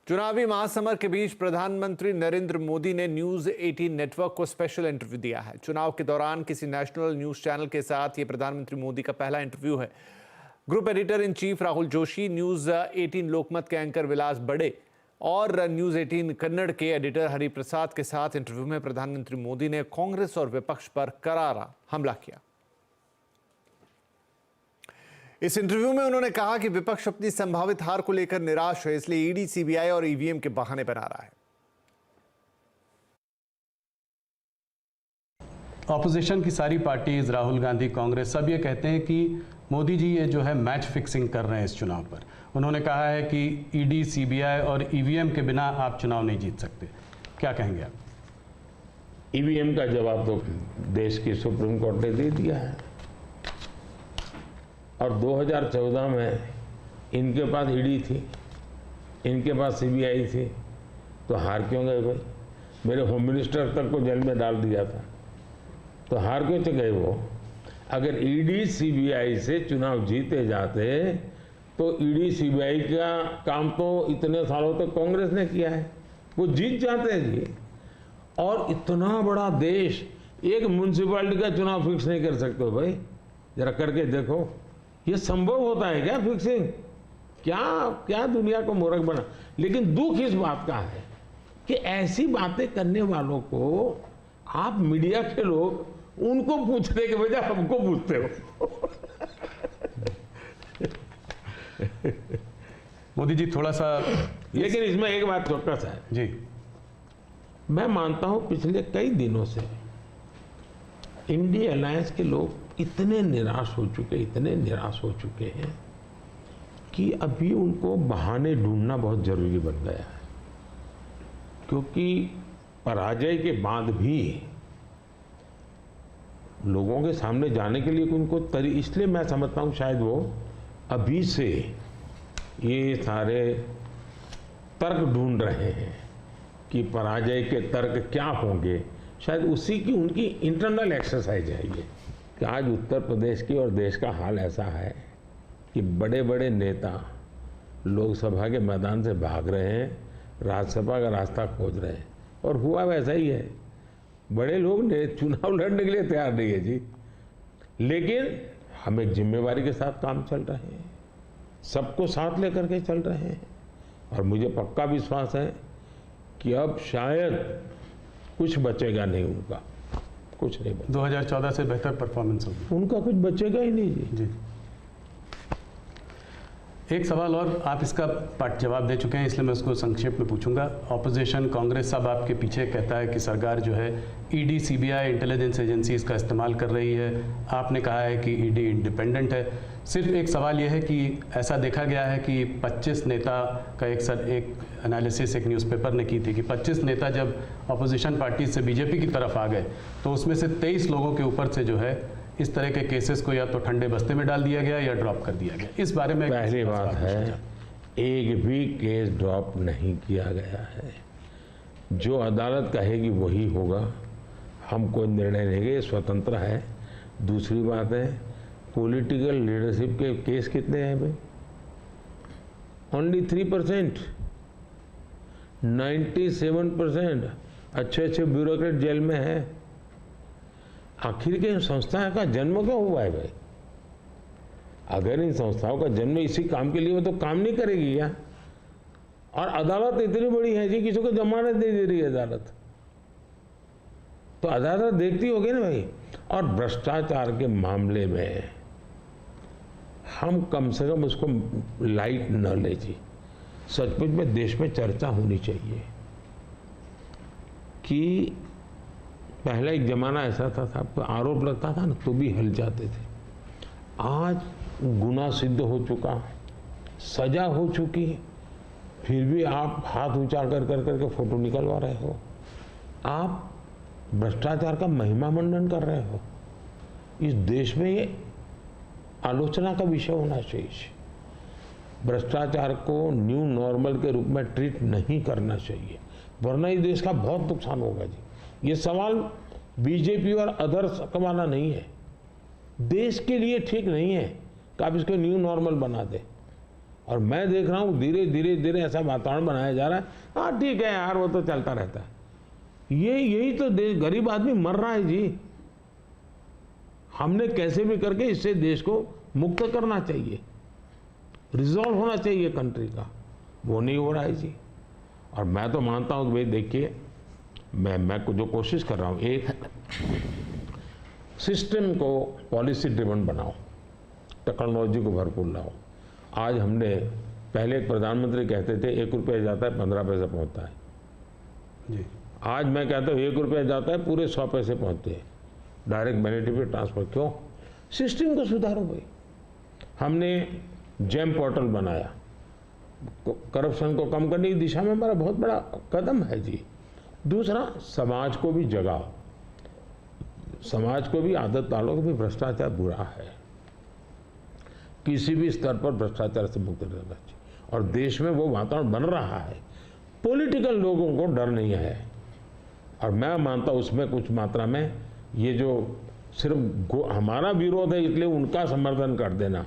चुनावी महासमर के बीच प्रधानमंत्री नरेंद्र मोदी ने न्यूज 18 नेटवर्क को स्पेशल इंटरव्यू दिया है। चुनाव के दौरान किसी नेशनल न्यूज चैनल के साथ ये प्रधानमंत्री मोदी का पहला इंटरव्यू है। Group editor in chief Rahul Joshi, news 18 लोकमत के एंकर विलास बड़े और न्यूज 18 कन्नड़ के एडिटर हरिप्रसाद के साथ इंटरव्यू में प्रधानमंत्री मोदी ने कांग्रेस और विपक्ष पर करारा हमला किया। इस इंटरव्यू में उन्होंने कहा कि विपक्ष अपनी संभावित हार को लेकर निराश है, इसलिए ईडी, सीबीआई और ईवीएम के बहाने बना रहा है। ऑपोजिशन की सारी पार्टीज, राहुल गांधी, कांग्रेस, सब ये कहते हैं कि मोदी जी ये जो है मैच फिक्सिंग कर रहे हैं इस चुनाव पर। उन्होंने कहा है कि ईडी, सीबीआई और ईवीएम के बिना आप चुनाव नहीं जीत सकते। क्या कहेंगे आप? ईवीएम का जवाब तो देश की सुप्रीम कोर्ट ने दे दिया है और 2014 में इनके पास ईडी थी, इनके पास सीबीआई थी, तो हार क्यों गए भाई? मेरे होम मिनिस्टर तक को जेल में डाल दिया था, तो हार क्यों गए वो? अगर ईडी सीबीआई से चुनाव जीते जाते तो ईडी सीबीआई का काम तो इतने सालों तक कांग्रेस ने किया है, वो जीत जाते हैं जी। और इतना बड़ा देश एक म्यूनसिपैलिटी का चुनाव फिक्स नहीं कर सकते भाई, जरा करके देखो। ये संभव होता है क्या फिक्सिंग? क्या दुनिया को मूर्ख बना। लेकिन दुख इस बात का है कि ऐसी बातें करने वालों को आप मीडिया के लोग उनको पूछने के बजाय हमको पूछते हो। मोदी जी थोड़ा सा, लेकिन इसमें एक बात चौकस है जी, मैं मानता हूं पिछले कई दिनों से इंडिया अलायंस के लोग इतने निराश हो चुके हैं कि अभी उनको बहाने ढूंढना बहुत जरूरी बन गया है, क्योंकि पराजय के बाद भी लोगों के सामने जाने के लिए उनको इसलिए मैं समझता हूँ शायद वो अभी से ये सारे तर्क ढूंढ रहे हैं कि पराजय के तर्क क्या होंगे। शायद उसी की उनकी इंटरनल एक्सरसाइज है ये कि आज उत्तर प्रदेश की और देश का हाल ऐसा है कि बड़े बड़े नेता लोकसभा के मैदान से भाग रहे हैं, राज्यसभा का रास्ता खोज रहे हैं, और हुआ वैसा ही है। बड़े लोग चुनाव लड़ने के लिए तैयार नहीं है जी, लेकिन हम एक जिम्मेवारी के साथ काम चल रहे हैं, सबको साथ लेकर के चल रहे हैं, और मुझे पक्का विश्वास है कि अब शायद कुछ बचेगा नहीं उनका, कुछ नहीं बचेगा। 2014 से बेहतर परफॉर्मेंस होगी, उनका कुछ बचेगा ही नहीं जी। एक सवाल और, आप इसका जवाब दे चुके हैं इसलिए मैं उसको संक्षेप में पूछूंगा। ऑपोजिशन कांग्रेस सब आपके पीछे कहता है कि सरकार जो है ईडी, सीबीआई, इंटेलिजेंस एजेंसीज का इस्तेमाल कर रही है। आपने कहा है कि ईडी इंडिपेंडेंट है। सिर्फ एक सवाल यह है कि ऐसा देखा गया है कि 25 नेता का एक एनालिसिस एक न्यूज़पेपर ने की थी कि 25 नेता जब ऑपोजिशन पार्टी से बीजेपी की तरफ आ गए तो उसमें से 23 लोगों के ऊपर से जो है इस तरह के केसेस को या तो ठंडे बस्ते में डाल दिया गया या ड्रॉप कर दिया गया। इस बारे में पहली बात है, एक भी केस ड्रॉप नहीं किया गया है। जो अदालत कहेगी वही होगा, हम कोई निर्णय नहीं लेंगे, स्वतंत्र है। दूसरी बात है, पॉलिटिकल लीडरशिप के केस कितने हैं भाई? ओनली 3%। 97% अच्छे ब्यूरोक्रेट जेल में है। आखिर के इन संस्थाओं का जन्म क्यों हुआ है भाई? अगर इन संस्थाओं का जन्म इसी काम के लिए हो तो काम नहीं करेगी क्या? और अदालत इतनी बड़ी है जी, किसी को जमानत नहीं दे रही है अदालत, तो अदालत देखती होगी ना भाई। और भ्रष्टाचार के मामले में हम कम से कम उसको लाइट न ले जी। सचमुच में देश में चर्चा होनी चाहिए कि पहले एक जमाना ऐसा था आपको आरोप लगता था ना तो भी हिल जाते थे। आज गुनाह सिद्ध हो चुका, सजा हो चुकी, फिर भी आप हाथ ऊंचा कर करके फोटो निकलवा रहे हो। आप भ्रष्टाचार का महिमा मंडन कर रहे हो। इस देश में ये आलोचना का विषय होना चाहिए। भ्रष्टाचार को न्यू नॉर्मल के रूप में ट्रीट नहीं करना चाहिए, वरना इस देश का बहुत नुकसान होगा जी। ये सवाल बीजेपी और अदर्स का वाला नहीं है, देश के लिए ठीक नहीं है कि आप इसको न्यू नॉर्मल बना दें। और मैं देख रहा हूँ धीरे धीरे धीरे ऐसा वातावरण बनाया जा रहा है, हाँ ठीक है यार वो तो चलता रहता है। यही तो देश, गरीब आदमी मर रहा है जी। हमने कैसे भी करके इससे देश को मुक्त करना चाहिए, रिजॉल्व होना चाहिए कंट्री का, वो नहीं हो रहा है जी। और मैं तो मानता हूँ कि भाई देखिए, मैं जो कोशिश कर रहा हूँ, एक सिस्टम को पॉलिसी ड्रिवन बनाओ, टेक्नोलॉजी को भरपूर लाओ। आज हमने, पहले एक प्रधानमंत्री कहते थे 1 रुपया जाता है 15 पैसे पहुँचता है जी। आज मैं कहता हूँ 1 रुपया जाता है पूरे 100 पैसे पहुँचते हैं, डायरेक्ट बेनिफिट ट्रांसफर। क्यों? सिस्टम को सुधारो भाई। हमने जेम पोर्टल बनाया, करप्शन को कम करने की दिशा में हमारा बहुत बड़ा कदम है जी। दूसरा, समाज को भी जगाओ, समाज को भी आदत डालो कि भाई भ्रष्टाचार बुरा है, किसी भी स्तर पर भ्रष्टाचार से मुक्त रहना चाहिए। और देश में वो वातावरण बन रहा है, पॉलिटिकल लोगों को डर नहीं है। और मैं मानता हूँ उसमें कुछ मात्रा में ये जो सिर्फ हमारा विरोध है इसलिए उनका समर्थन कर देना,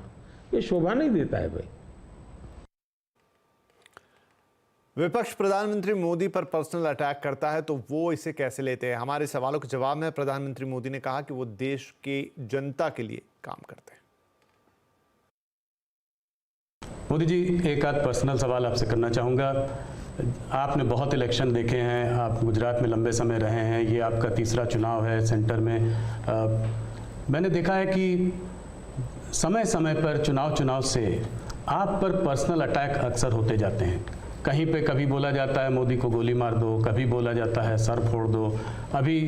ये शोभा नहीं देता है भाई। विपक्ष प्रधानमंत्री मोदी पर पर्सनल अटैक करता है तो वो इसे कैसे लेते हैं? हमारे सवालों के जवाब में प्रधानमंत्री मोदी ने कहा कि वो देश की जनता के लिए काम करते हैं। मोदी जी, एक आध पर्सनल सवाल आपसे करना चाहूँगा। आपने बहुत इलेक्शन देखे हैं, आप गुजरात में लंबे समय रहे हैं, ये आपका तीसरा चुनाव है सेंटर में। मैंने देखा है कि समय समय पर चुनाव से आप पर पर्सनल अटैक अक्सर होते जाते हैं। कहीं पे कभी बोला जाता है मोदी को गोली मार दो, कभी बोला जाता है सर फोड़ दो। अभी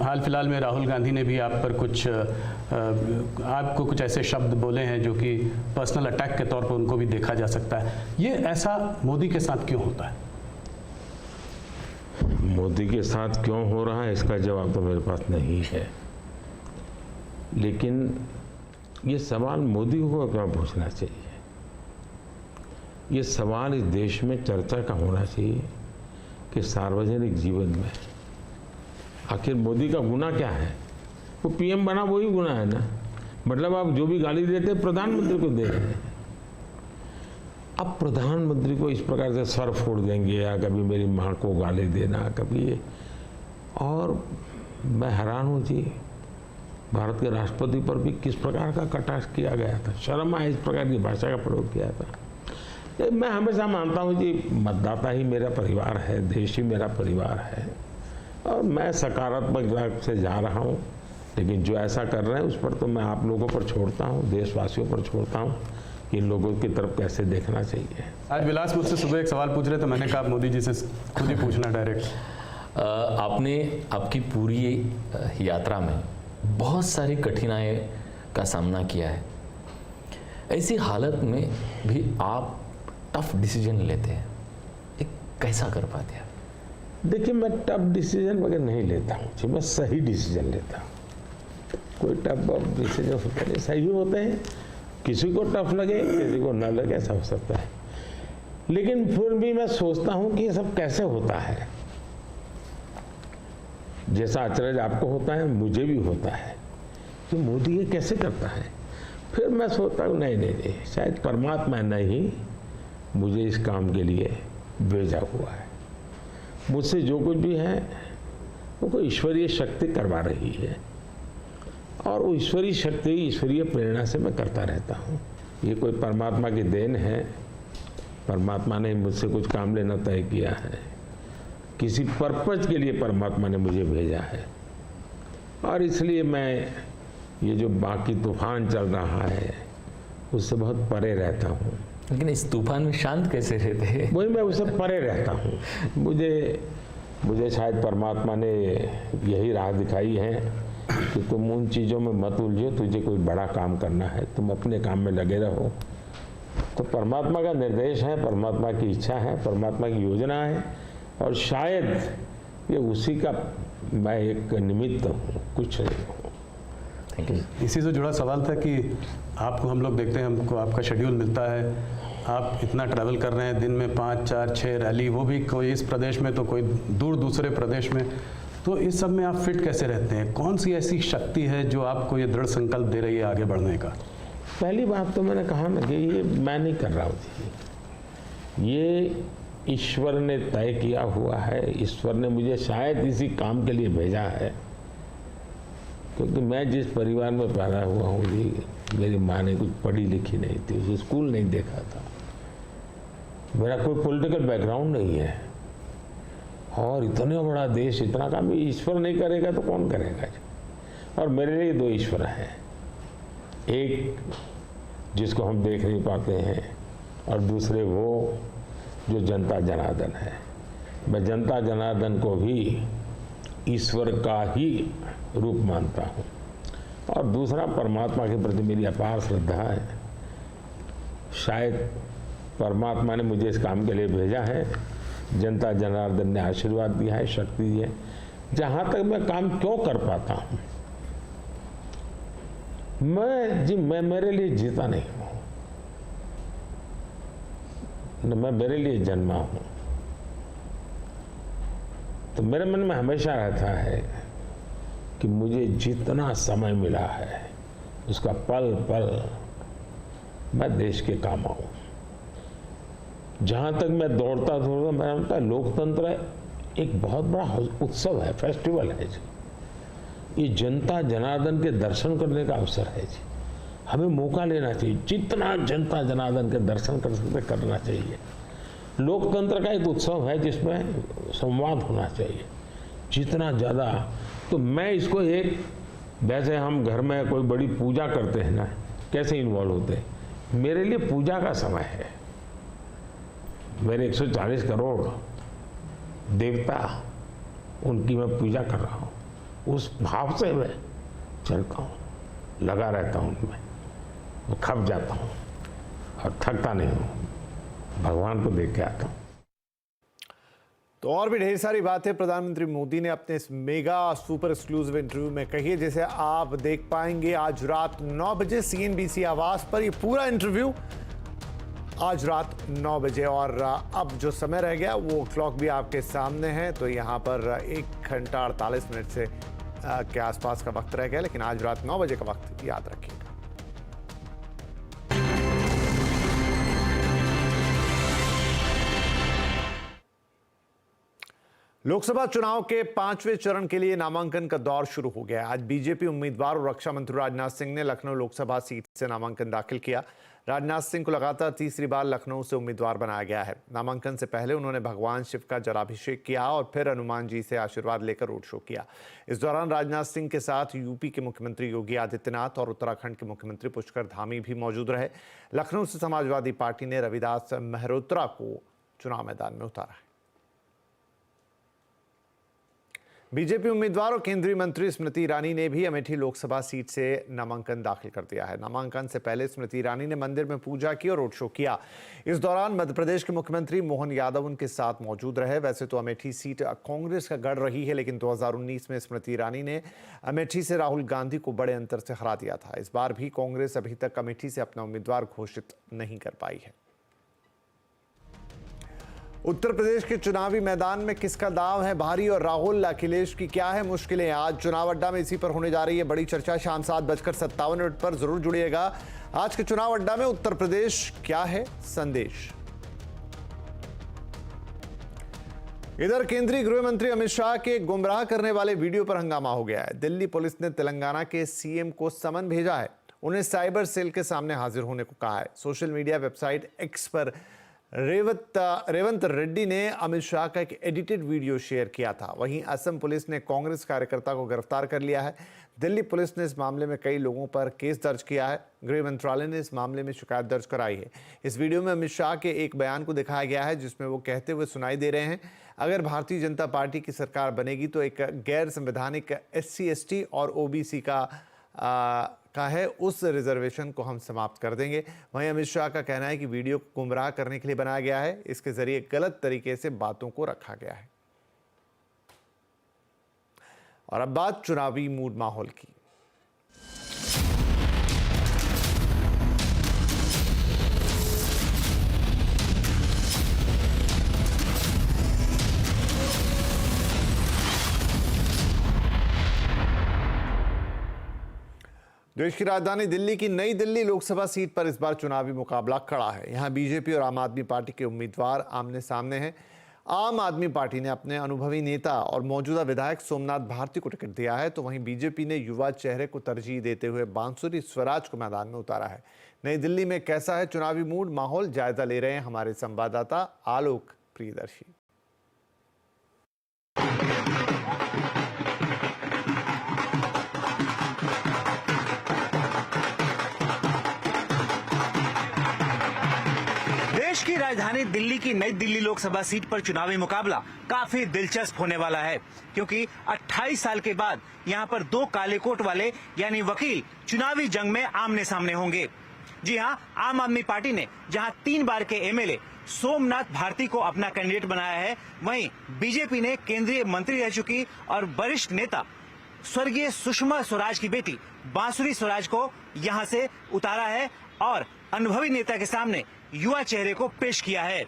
हाल फिलहाल में राहुल गांधी ने भी आप पर आपको कुछ ऐसे शब्द बोले हैं जो कि पर्सनल अटैक के तौर पर उनको भी देखा जा सकता है। ये ऐसा मोदी के साथ क्यों होता है? मोदी के साथ क्यों हो रहा है इसका जवाब तो मेरे पास नहीं है, लेकिन ये सवाल मोदी को क्यों पूछना चाहिए? ये सवाल इस देश में चर्चा का होना चाहिए कि सार्वजनिक जीवन में आखिर मोदी का गुनाह क्या है? वो पीएम बना वही गुनाह है ना। मतलब आप जो भी गाली देते हैं प्रधानमंत्री को दे रहे हैं। अब प्रधानमंत्री को इस प्रकार से सर फोड़ देंगे या कभी मेरी माँ को गाली देना, कभी ये। और मैं हैरान हूँ जी, भारत के राष्ट्रपति पर भी किस प्रकार का कटाक्ष किया गया था। शर्म आए इस प्रकार की भाषा का प्रयोग किया था। मैं हमेशा मानता हूँ जी, मतदाता ही मेरा परिवार है, देश ही मेरा परिवार है, और मैं सकारात्मक रूप से जा रहा हूँ। लेकिन जो ऐसा कर रहे हैं उस पर तो मैं आप लोगों पर छोड़ता हूँ, देशवासियों पर छोड़ता हूँ कि इन लोगों की तरफ कैसे देखना चाहिए। आज विलास मुझसे सुबह एक सवाल पूछ रहे थे, मैंने कहा मोदी जी से खुद ही पूछना डायरेक्ट। आपने आपकी पूरी यात्रा में बहुत सारी कठिनाई का सामना किया है। ऐसी हालत में भी आप टफ डिसीजन लेते हैं, ये कैसा कर पाते हैं? देखिए, मैं टफ डिसीजन वगैरह नहीं लेता हूँ, मैं सही डिसीजन लेता हूँ। कोई टफ डिसीजन होता नहीं, सही होते हैं। किसी को टफ लगे, किसी को न लगे, ऐसा हो सकता है। लेकिन फिर भी मैं सोचता हूँ कि ये सब कैसे होता है। जैसा आचरण आपको होता है मुझे भी होता है कि मोदी ये कैसे करता है। फिर मैं सोचता हूँ नहीं, शायद परमात्मा ने ही मुझे इस काम के लिए भेजा हुआ है। मुझसे जो कुछ भी है वो कोई ईश्वरीय शक्ति करवा रही है, और वो ईश्वरीय शक्ति, ईश्वरीय प्रेरणा से मैं करता रहता हूँ। ये कोई परमात्मा की देन है। परमात्मा ने मुझसे कुछ काम लेना तय किया है, किसी पर्पज के लिए परमात्मा ने मुझे भेजा है। और इसलिए मैं ये जो बाकी तूफान चल रहा है उससे बहुत परे रहता हूँ। लेकिन इस तूफान में शांत कैसे रहते हैं? वही, मैं उससे परे रहता हूँ। मुझे शायद परमात्मा ने यही राह दिखाई है कि तुम उन चीज़ों में मत उलझो, तुझे कोई बड़ा काम करना है, तुम अपने काम में लगे रहो। तो परमात्मा का निर्देश है, परमात्मा की इच्छा है, परमात्मा की योजना है, और शायद ये उसी का मैं एक निमित्त हूँ, कुछ नहीं हूँ। इसी से जुड़ा सवाल था कि आपको हम लोग देखते हैं, हमको आपका शेड्यूल मिलता है, आप इतना ट्रैवल कर रहे हैं, दिन में 5, 4, 6 रैली, वो भी कोई इस प्रदेश में तो कोई दूर दूसरे प्रदेश में। तो इस सब में आप फिट कैसे रहते हैं? कौन सी ऐसी शक्ति है जो आपको ये दृढ़ संकल्प दे रही है आगे बढ़ने का? पहली बात तो मैंने कहा ना कि ये मैं नहीं कर रहा हूँ, ये ईश्वर ने तय किया हुआ है। ईश्वर ने मुझे शायद इसी काम के लिए भेजा है, क्योंकि मैं जिस परिवार में पैदा हुआ हूँ जी, मेरी माँ ने कुछ पढ़ी लिखी नहीं थी, उसे स्कूल नहीं देखा था, मेरा कोई पॉलिटिकल बैकग्राउंड नहीं है, और इतना बड़ा देश, इतना काम ईश्वर नहीं करेगा तो कौन करेगा जी। और मेरे लिए दो ईश्वर हैं, एक जिसको हम देख नहीं पाते हैं, और दूसरे वो जो जनता जनार्दन है। मैं जनता जनार्दन को भी ईश्वर का ही रूप मानता हूँ, और दूसरा परमात्मा के प्रति मेरी अपार श्रद्धा है। शायद परमात्मा ने मुझे इस काम के लिए भेजा है, जनता जनार्दन ने आशीर्वाद दिया है, शक्ति दी है। जहाँ तक मैं काम क्यों कर पाता हूँ, मैं मेरे लिए जीता नहीं हूँ, मैं मेरे लिए जन्मा हूँ। तो मेरे मन में हमेशा रहता है कि मुझे जितना समय मिला है उसका पल पल मैं देश के काम आऊँ। जहाँ तक मैं दौड़ता मैं मानता लोकतंत्र एक बहुत बड़ा उत्सव है, फेस्टिवल है जी। ये जनता जनार्दन के दर्शन करने का अवसर है जी। हमें मौका लेना चाहिए, जितना जनता जनार्दन के दर्शन कर सकते करना चाहिए। लोकतंत्र का एक उत्सव है जिसमें संवाद होना चाहिए जितना ज़्यादा। तो मैं इसको एक, वैसे हम घर में कोई बड़ी पूजा करते हैं ना, कैसे इन्वॉल्व होते हैं, मेरे लिए पूजा का समय है। मेरे 140 करोड़ देवता, उनकी मैं पूजा कर रहा हूँ, उस भाव से मैं चलता हूँ, लगा रहता हूँ उनमें, मैं खप जाता हूँ और थकता नहीं हूँ, भगवान को देख के आता हूँ। तो और भी ढेर सारी बातें प्रधानमंत्री मोदी ने अपने इस मेगा सुपर एक्सक्लूसिव इंटरव्यू में कही है, जैसे आप देख पाएंगे आज रात 9 बजे CNBC आवाज पर। ये पूरा इंटरव्यू आज रात 9 बजे, और अब जो समय रह गया वो क्लॉक भी आपके सामने है। तो यहाँ पर 1 घंटा 48 मिनट से के आसपास का वक्त रह गया, लेकिन आज रात 9 बजे का वक्त याद रखिएगा। लोकसभा चुनाव के 5वें चरण के लिए नामांकन का दौर शुरू हो गया। आज बीजेपी उम्मीदवार और रक्षा मंत्री राजनाथ सिंह ने लखनऊ लोकसभा सीट से नामांकन दाखिल किया। राजनाथ सिंह को लगातार तीसरी बार लखनऊ से उम्मीदवार बनाया गया है। नामांकन से पहले उन्होंने भगवान शिव का जलाभिषेक किया और फिर हनुमान जी से आशीर्वाद लेकर रोड शो किया। इस दौरान राजनाथ सिंह के साथ यूपी के मुख्यमंत्री योगी आदित्यनाथ और उत्तराखंड के मुख्यमंत्री पुष्कर धामी भी मौजूद रहे। लखनऊ से समाजवादी पार्टी ने रविदास मेहरोत्रा को चुनाव मैदान में उतारा है। बीजेपी उम्मीदवार और केंद्रीय मंत्री स्मृति ईरानी ने भी अमेठी लोकसभा सीट से नामांकन दाखिल कर दिया है। नामांकन से पहले स्मृति ईरानी ने मंदिर में पूजा की और रोड शो किया। इस दौरान मध्य प्रदेश के मुख्यमंत्री मोहन यादव उनके साथ मौजूद रहे। वैसे तो अमेठी सीट कांग्रेस का गढ़ रही है, लेकिन 2019 में स्मृति ईरानी ने अमेठी से राहुल गांधी को बड़े अंतर से हरा दिया था। इस बार भी कांग्रेस अभी तक अमेठी से अपना उम्मीदवार घोषित नहीं कर पाई है। उत्तर प्रदेश के चुनावी मैदान में किसका दांव है भारी और राहुल अखिलेश की क्या है मुश्किलें? आज चुनाव अड्डा में इसी पर होने जा रही है बड़ी चर्चा। शाम 7:57 पर जरूर जुड़िएगा। आज के चुनाव अड्डा में उत्तर प्रदेश क्या है संदेश। इधर केंद्रीय गृह मंत्री अमित शाह के गुमराह करने वाले वीडियो पर हंगामा हो गया है। दिल्ली पुलिस ने तेलंगाना के सीएम को समन भेजा है। उन्हें साइबर सेल के सामने हाजिर होने को कहा है। सोशल मीडिया वेबसाइट एक्स पर रेवंत रेड्डी ने अमित शाह का एक एडिटेड वीडियो शेयर किया था। वहीं असम पुलिस ने कांग्रेस कार्यकर्ता को गिरफ्तार कर लिया है। दिल्ली पुलिस ने इस मामले में कई लोगों पर केस दर्ज किया है। गृह मंत्रालय ने इस मामले में शिकायत दर्ज कराई है। इस वीडियो में अमित शाह के एक बयान को दिखाया गया है जिसमें वो कहते हुए सुनाई दे रहे हैं, अगर भारतीय जनता पार्टी की सरकार बनेगी तो एक गैर संवैधानिक SC ST और OBC का है उस रिजर्वेशन को हम समाप्त कर देंगे। वहीं अमित शाह का कहना है कि वीडियो को गुमराह करने के लिए बनाया गया है। इसके जरिए गलत तरीके से बातों को रखा गया है। और अब बात चुनावी मूड माहौल की। देश की राजधानी दिल्ली की नई दिल्ली लोकसभा सीट पर इस बार चुनावी मुकाबला कड़ा है। यहां बीजेपी और आम आदमी पार्टी के उम्मीदवार आमने सामने हैं। आम आदमी पार्टी ने अपने अनुभवी नेता और मौजूदा विधायक सोमनाथ भारती को टिकट दिया है, तो वहीं बीजेपी ने युवा चेहरे को तरजीह देते हुए बांसुरी स्वराज को मैदान में उतारा है। नई दिल्ली में कैसा है चुनावी मूड, माहौल, जायजा ले रहे हैं हमारे संवाददाता आलोक प्रियदर्शी। देश की राजधानी दिल्ली की नई दिल्ली लोकसभा सीट पर चुनावी मुकाबला काफी दिलचस्प होने वाला है, क्योंकि 28 साल के बाद यहां पर दो काले कोट वाले यानी वकील चुनावी जंग में आमने सामने होंगे। जी हां, आम आदमी पार्टी ने जहां 3 बार के एमएलए सोमनाथ भारती को अपना कैंडिडेट बनाया है, वहीं बीजेपी ने केंद्रीय मंत्री रह चुकी और वरिष्ठ नेता स्वर्गीय सुषमा स्वराज की बेटी बांसुरी स्वराज को यहां से उतारा है और अनुभवी नेता के सामने युवा चेहरे को पेश किया है।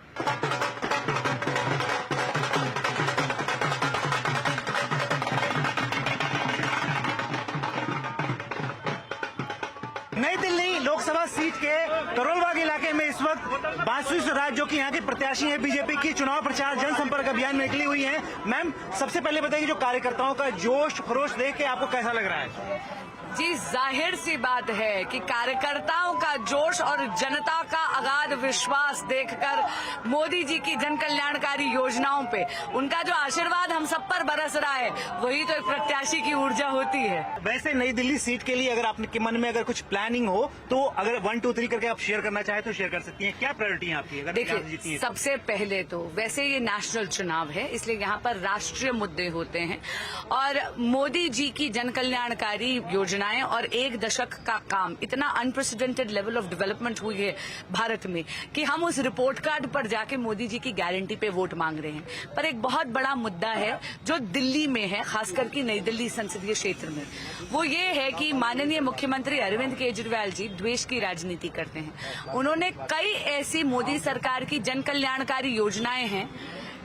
नई दिल्ली लोकसभा सीट के करोलबाग इलाके में इस वक्त बांसुरी स्वराज, जो कि यहाँ की प्रत्याशी है बीजेपी की, चुनाव प्रचार जनसंपर्क अभियान में निकली हुई हैं। मैम, सबसे पहले बताइए, जो कार्यकर्ताओं का जोश खरोश देख के आपको कैसा लग रहा है? जी, जाहिर सी बात है कि कार्यकर्ताओं का जोश और जनता का अगाध विश्वास देखकर मोदी जी की जन कल्याणकारी योजनाओं पे उनका जो आशीर्वाद हम सब पर बरस रहा है, वही तो एक प्रत्याशी की ऊर्जा होती है। वैसे नई दिल्ली सीट के लिए अगर आपके मन में अगर कुछ प्लानिंग हो तो अगर 1 2 3 करके आप शेयर करना चाहे तो शेयर कर सकती हैं। क्या प्रायोरिटी है आपकी? देखिए, सबसे पहले तो वैसे ये नेशनल चुनाव है, इसलिए यहाँ पर राष्ट्रीय मुद्दे होते हैं और मोदी जी की जन कल्याणकारी योजना और 1 दशक का काम, इतना अनप्रेसिडेंटेड लेवल ऑफ डेवलपमेंट हुई है भारत में कि हम उस रिपोर्ट कार्ड पर जाके मोदी जी की गारंटी पे वोट मांग रहे हैं। पर एक बहुत बड़ा मुद्दा है जो दिल्ली में है, खासकर की नई दिल्ली संसदीय क्षेत्र में, वो ये है कि माननीय मुख्यमंत्री अरविंद केजरीवाल जी द्वेष की राजनीति करते हैं। उन्होंने कई ऐसी मोदी सरकार की जन कल्याणकारी योजनाएं हैं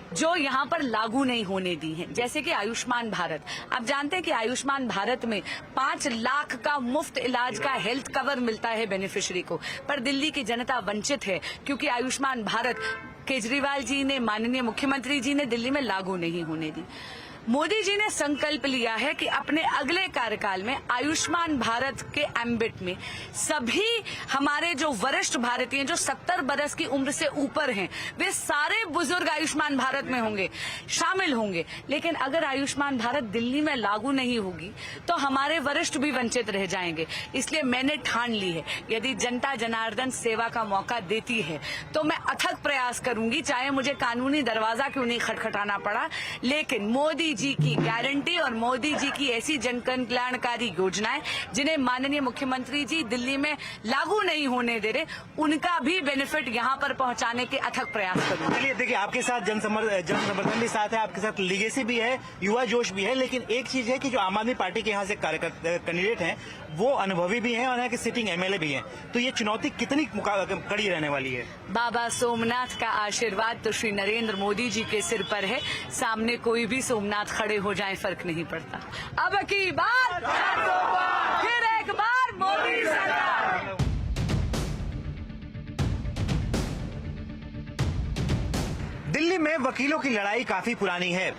जो यहाँ पर लागू नहीं होने दी हैं, जैसे कि आयुष्मान भारत। आप जानते हैं कि आयुष्मान भारत में 5 लाख का मुफ्त इलाज का हेल्थ कवर मिलता है बेनिफिशियरी को, पर दिल्ली की जनता वंचित है क्योंकि आयुष्मान भारत केजरीवाल जी ने, माननीय मुख्यमंत्री जी ने दिल्ली में लागू नहीं होने दी। मोदी जी ने संकल्प लिया है कि अपने अगले कार्यकाल में आयुष्मान भारत के एम्बिट में सभी हमारे जो वरिष्ठ भारतीय जो 70 बरस की उम्र से ऊपर हैं, वे सारे बुजुर्ग आयुष्मान भारत में होंगे, शामिल होंगे। लेकिन अगर आयुष्मान भारत दिल्ली में लागू नहीं होगी तो हमारे वरिष्ठ भी वंचित रह जाएंगे। इसलिए मैंने ठान ली है, यदि जनता जनार्दन सेवा का मौका देती है तो मैं अथक प्रयास करूंगी, चाहे मुझे कानूनी दरवाजा क्यों नहीं खटखटाना पड़ा, लेकिन मोदी जी की गारंटी और मोदी जी की ऐसी जन कल्याणकारी योजनाएं जिन्हें माननीय मुख्यमंत्री जी दिल्ली में लागू नहीं होने दे रहे, उनका भी बेनिफिट यहां पर पहुंचाने के अथक प्रयास करूंगी। चलिए, देखिए, आपके साथ जन समर्थन भी साथ है, आपके साथ लीगेसी भी है, युवा जोश भी है, लेकिन एक चीज है कि जो आम आदमी पार्टी के यहाँ से कैंडिडेट हैं वो अनुभवी भी हैं और यहाँ के सिटिंग एमएलए भी हैं, तो ये चुनौती कितनी कड़ी रहने वाली है? बाबा सोमनाथ का आशीर्वाद तो श्री नरेंद्र मोदी जी के सिर पर है, सामने कोई भी सोमनाथ खड़े हो जाए फर्क नहीं पड़ता। अब की बार फिर एक बार मोदी सरकार। दिल्ली में वकीलों की लड़ाई काफी पुरानी है।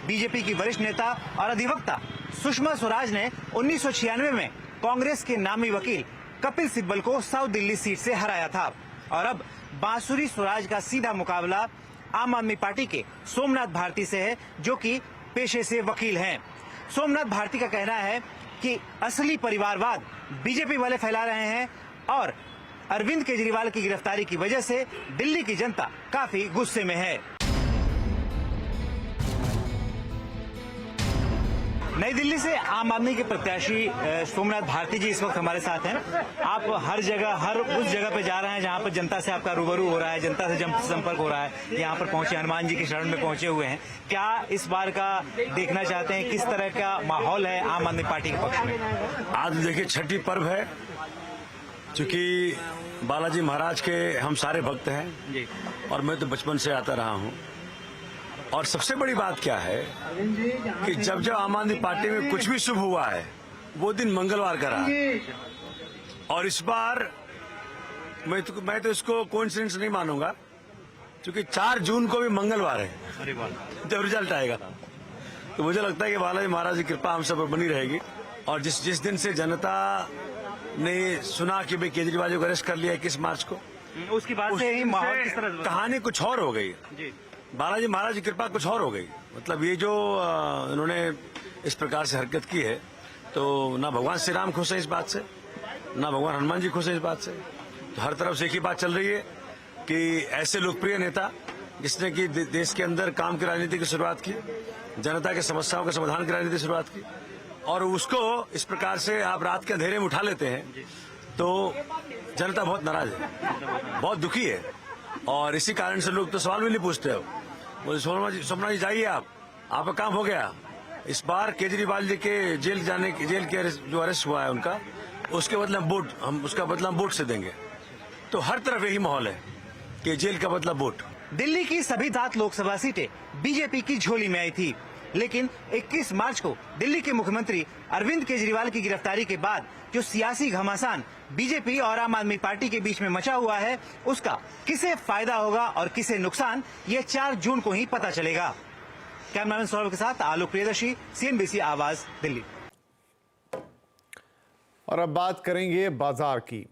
बीजेपी की वरिष्ठ नेता और अधिवक्ता सुषमा स्वराज ने 1996 में कांग्रेस के नामी वकील कपिल सिब्बल को साउथ दिल्ली सीट से हराया था और अब बांसुरी स्वराज का सीधा मुकाबला आम आदमी पार्टी के सोमनाथ भारती से है, जो कि पेशे से वकील हैं। सोमनाथ भारती का कहना है कि असली परिवारवाद बीजेपी वाले फैला रहे हैं और अरविंद केजरीवाल की गिरफ्तारी की वजह से दिल्ली की जनता काफी गुस्से में है। नई दिल्ली से आम आदमी के प्रत्याशी सोमनाथ भारती जी इस वक्त हमारे साथ हैं। आप हर जगह, हर उस जगह पे जा रहे हैं जहां पर जनता से आपका रूबरू हो रहा है, जनता से संपर्क हो रहा है, यहाँ पर पहुंचे, हनुमान जी की शरण में पहुंचे हुए हैं। क्या इस बार का देखना चाहते हैं, किस तरह का माहौल है आम आदमी पार्टी के पक्ष में? आज देखिए, छठी पर्व है, चूंकि बालाजी महाराज के हम सारे भक्त हैं और मैं तो बचपन से आता रहा हूँ। और सबसे बड़ी बात क्या है कि जब जब आम आदमी पार्टी में कुछ भी शुभ हुआ है वो दिन मंगलवार का रहा। और इस बार मैं तो इसको कोइंसिडेंस नहीं मानूंगा, क्योंकि 4 जून को भी मंगलवार है जब रिजल्ट आएगा। तो मुझे लगता है कि बालाजी महाराज की कृपा हम सब पर बनी रहेगी। और जिस दिन से जनता ने सुना कि भाई केजरीवाल को अरेस्ट कर लिया 21 मार्च को, उसके बाद से ही माहौल किस तरह कहानी कुछ और हो गई। बालाजी महाराज की कृपा कुछ और हो गई। मतलब ये जो इन्होंने इस प्रकार से हरकत की है, तो ना भगवान श्री राम खुश है इस बात से, ना भगवान हनुमान जी खुश है इस बात से। तो हर तरफ से एक ही बात चल रही है कि ऐसे लोकप्रिय नेता जिसने कि देश के अंदर काम की राजनीति की शुरुआत की, जनता के समस्याओं के समाधान की राजनीति की शुरुआत की, और उसको इस प्रकार से आप रात के अंधेरे में उठा लेते हैं, तो जनता बहुत नाराज है, बहुत दुखी है। और इसी कारण से लोग तो सवाल भी नहीं पूछते हो। बोले सोमनाथ जी जाइए, आपका काम हो गया। इस बार केजरीवाल जी के जेल के जो अरेस्ट हुआ है उनका, उसके बदले उसका बदला हम वोट से देंगे। तो हर तरफ यही माहौल है कि जेल का बदला वोट। दिल्ली की सभी 7 लोकसभा सीटें बीजेपी की झोली में आई थी, लेकिन 21 मार्च को दिल्ली के मुख्यमंत्री अरविंद केजरीवाल की गिरफ्तारी के बाद जो सियासी घमासान बीजेपी और आम आदमी पार्टी के बीच में मचा हुआ है, उसका किसे फायदा होगा और किसे नुकसान, ये 4 जून को ही पता चलेगा। कैमरामैन सौरभ के साथ आलोक प्रियदर्शी, CNBC आवाज, दिल्ली। और अब बात करेंगे बाजार की।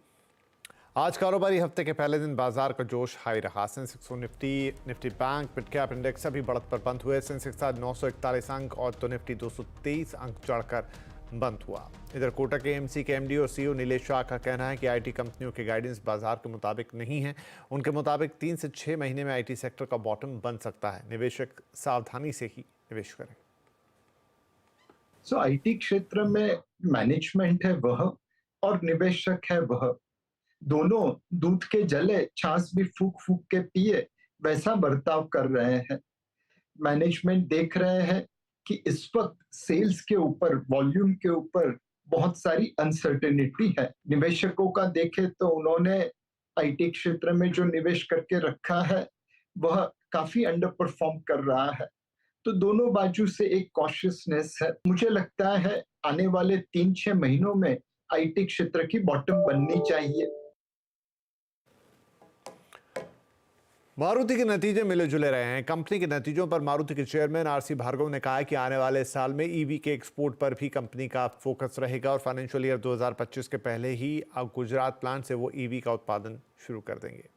आज कारोबारी हफ्ते के पहले दिन बाजार का जोश हाई रहा। सेंसेक्स और Nifty bank mid cap index सभी बढ़त पर बंद हुए। सेंसेक्स आज 941 अंक और तो निफ्टी 223 अंक चढ़कर बंद हुआ। इधर कोटक AMC के MD और CEO नीलेश शाह का कहना है कि IT कंपनियों के गाइडेंस बाजार के मुताबिक नहीं है। उनके मुताबिक 3 से 6 महीने में IT सेक्टर का बॉटम बन सकता है। निवेशक सावधानी से ही निवेश करें। IT क्षेत्र में मैनेजमेंट है वह और निवेशक है वह, दोनों दूध के जले छाछ भी फूक फूक के पिए वैसा बर्ताव कर रहे हैं। मैनेजमेंट देख रहे हैं कि इस वक्त सेल्स के ऊपर, वॉल्यूम के ऊपर बहुत सारी अनसर्टेनिटी है। निवेशकों का देखें तो उन्होंने IT क्षेत्र में जो निवेश करके रखा है वह काफी अंडर परफॉर्म कर रहा है। तो दोनों बाजू से एक कॉशियसनेस है। मुझे लगता है आने वाले 3-6 महीनों में IT क्षेत्र की बॉटम बननी चाहिए। मारुति के नतीजे मिले जुले रहे हैं। कंपनी के नतीजों पर मारुति के चेयरमैन RC भार्गव ने कहा है कि आने वाले साल में EV के एक्सपोर्ट पर भी कंपनी का फोकस रहेगा और फाइनेंशियल ईयर 2025 के पहले ही गुजरात प्लांट से वो EV का उत्पादन शुरू कर देंगे।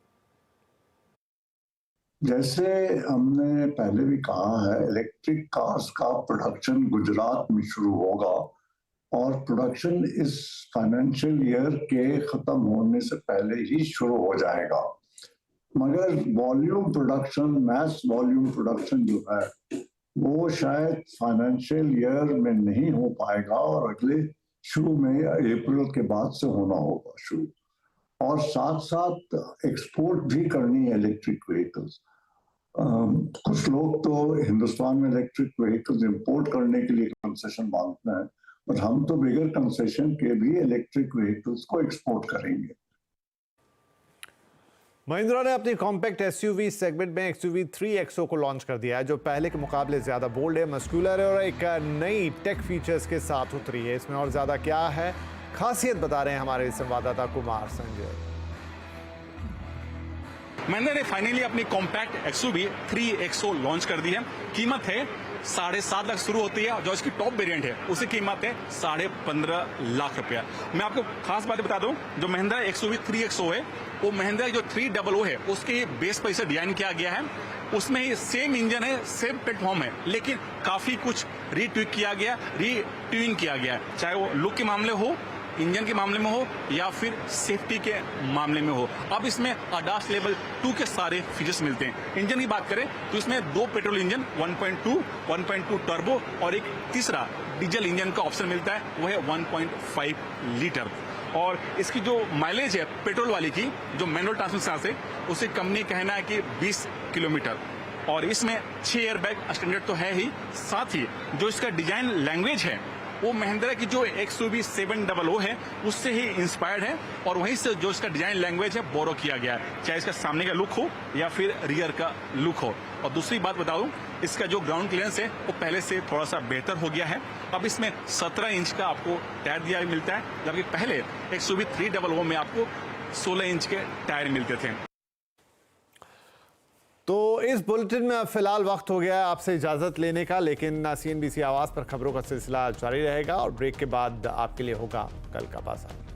जैसे हमने पहले भी कहा है, इलेक्ट्रिक कार्स का प्रोडक्शन गुजरात में शुरू होगा और प्रोडक्शन इस फाइनेंशियल ईयर के खत्म होने से पहले ही शुरू हो जाएगा। मगर volume production, mass volume production जो है वो शायद फाइनेंशियल ईयर में नहीं हो पाएगा और अगले शुरू में अप्रैल के बाद से होना होगा शुरू। और साथ साथ एक्सपोर्ट भी करनी है इलेक्ट्रिक व्हीकल्स। कुछ लोग तो हिंदुस्तान में इलेक्ट्रिक व्हीकल्स इंपोर्ट करने के लिए कंसेशन मांगते हैं, पर हम तो बगैर कंसेशन के भी इलेक्ट्रिक व्हीकल्स को एक्सपोर्ट करेंगे। महिंद्रा ने अपनी कॉम्पैक्ट SUV सेगमेंट में XUV 3XO को लॉन्च कर दिया है, जो पहले के मुकाबले ज्यादा बोल्ड है, मस्कुलर है और एक नई टेक फीचर्स के साथ उतरी है। इसमें और ज्यादा क्या है, खासियत बता रहे हैं हमारे संवाददाता कुमार संजय। महिंद्रा ने फाइनली अपनी कॉम्पैक्ट XUV 3XO लॉन्च कर दी है। कीमत है 7.5 लाख शुरू होती है, जो इसकी टॉप वेरिएंट है उसकी कीमत है 15.5 लाख रुपया। मैं आपको खास बात बता दूं, जो महिंद्रा XUV 3XO है वो महिंद्रा जो 300 है उसके बेस पर इसे डिजाइन किया गया है। उसमें ही सेम इंजन है, सेम प्लेटफॉर्म है, लेकिन काफी कुछ रीट्विक किया गया, रीट्यूनिंग किया गया, चाहे वो लुक के मामले हो, इंजन के मामले में हो या फिर सेफ्टी के मामले में हो। अब इसमें ADAS लेवल 2 के सारे फीचर्स मिलते हैं। इंजन की बात करें तो इसमें 2 पेट्रोल इंजन 1.2 टर्बो और एक तीसरा डीजल इंजन का ऑप्शन मिलता है, वो है 1.5 लीटर। और इसकी जो माइलेज है पेट्रोल वाली की, जो मैनुअल ट्रांसमिशन से, उसकी कंपनी कहना है कि 20 किलोमीटर। और इसमें 6 एयरबैग स्टैंडर्ड तो है ही, साथ ही जो इसका डिजाइन लैंग्वेज है वो महिंद्रा की जो XUV 700 है उससे ही इंस्पायर्ड है और वहीं से जो इसका डिजाइन लैंग्वेज है बोरो किया गया है, चाहे इसका सामने का लुक हो या फिर रियर का लुक हो। और दूसरी बात बताऊं, इसका जो ग्राउंड क्लियरेंस है वो पहले से थोड़ा सा बेहतर हो गया है। अब इसमें 17 इंच का आपको टायर दिया मिलता है, जबकि पहले XUV 300 में आपको 16 इंच के टायर मिलते थे। तो इस बुलेटिन में अब फिलहाल वक्त हो गया है आपसे इजाजत लेने का, लेकिन CNBC आवाज पर खबरों का सिलसिला जारी रहेगा और ब्रेक के बाद आपके लिए होगा कल का बाजार।